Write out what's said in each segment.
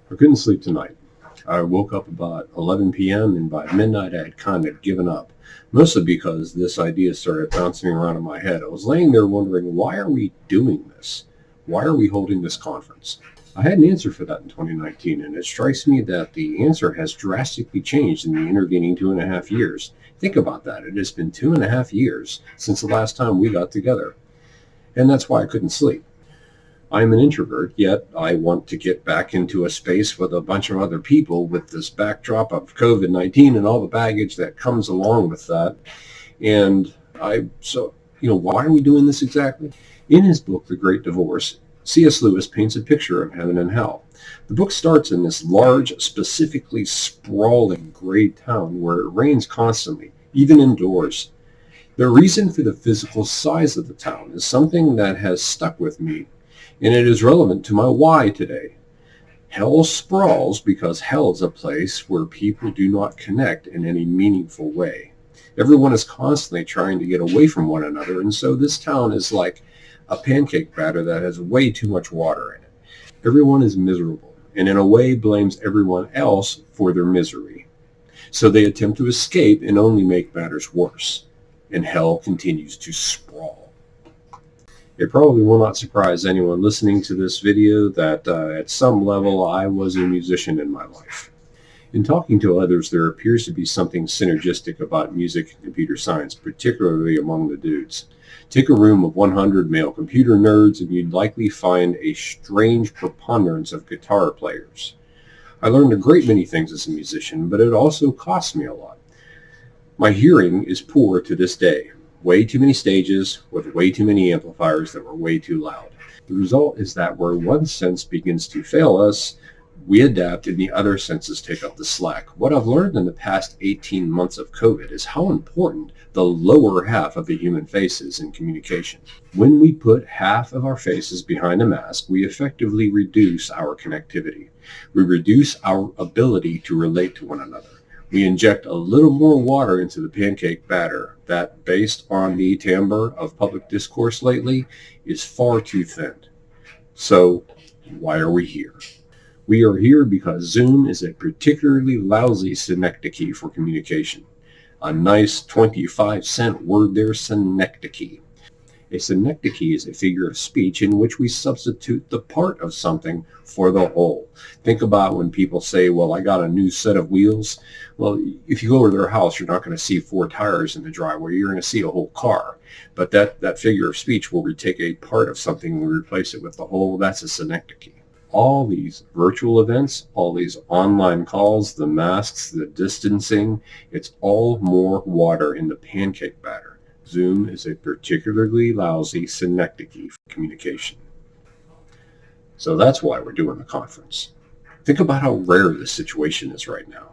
I couldn't sleep tonight. I woke up about 11 p.m. and by midnight I had kind of given up, mostly because this idea started bouncing around in my head. I was laying there wondering, why are we doing this? Why are we holding this conference? I had an answer for that in 2019, and it strikes me that the answer has drastically changed in the intervening 2.5 years. Think about that. It has been 2.5 years since the last time we got together, and that's why I couldn't sleep. I'm an introvert, yet I want to get back into a space with a bunch of other people with this backdrop of COVID-19 and all the baggage that comes along with that. And why are we doing this exactly? In his book, The Great Divorce, C.S. Lewis paints a picture of heaven and hell. The book starts in this large, specifically sprawling gray town where it rains constantly, even indoors. The reason for the physical size of the town is something that has stuck with me, and it is relevant to my why today. Hell sprawls because hell is a place where people do not connect in any meaningful way. Everyone is constantly trying to get away from one another, and so this town is like a pancake batter that has way too much water in it. Everyone is miserable, and in a way blames everyone else for their misery. So they attempt to escape and only make matters worse, and hell continues to sprawl. It probably will not surprise anyone listening to this video that at some level I was a musician in my life. In talking to others, there appears to be something synergistic about music and computer science, particularly among the dudes. Take a room of 100 male computer nerds and you'd likely find a strange preponderance of guitar players. I learned a great many things as a musician, but it also cost me a lot. My hearing is poor to this day. Way too many stages with way too many amplifiers that were way too loud. The result is that where one sense begins to fail us, we adapt and the other senses take up the slack. What I've learned in the past 18 months of COVID is how important the lower half of the human face is in communication. When we put half of our faces behind a mask, we effectively reduce our connectivity. We reduce our ability to relate to one another. We inject a little more water into the pancake batter that, based on the timbre of public discourse lately, is far too thin. So, why are we here? We are here because Zoom is a particularly lousy synecdoche for communication. A nice 25-cent word there, synecdoche. A synecdoche is a figure of speech in which we substitute the part of something for the whole. Think about when people say, well, I got a new set of wheels. Well, if you go over to their house, you're not going to see 4 tires in the driveway. You're going to see a whole car. But that figure of speech where we take a part of something and we replace it with the whole, that's a synecdoche. All these virtual events, all these online calls, the masks, the distancing, it's all more water in the pancake batter. Zoom is a particularly lousy synecdoche for communication. So that's why we're doing the conference. Think about how rare this situation is right now.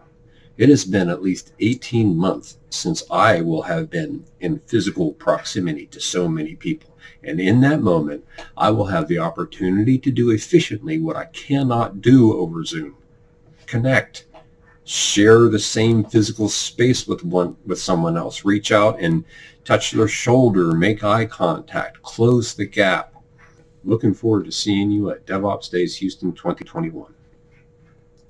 It has been at least 18 months since I will have been in physical proximity to so many people. And in that moment, I will have the opportunity to do efficiently what I cannot do over Zoom. Connect. Share the same physical space with someone else. Reach out and touch their shoulder, make eye contact, close the gap. Looking forward to seeing you at DevOps Days Houston 2021.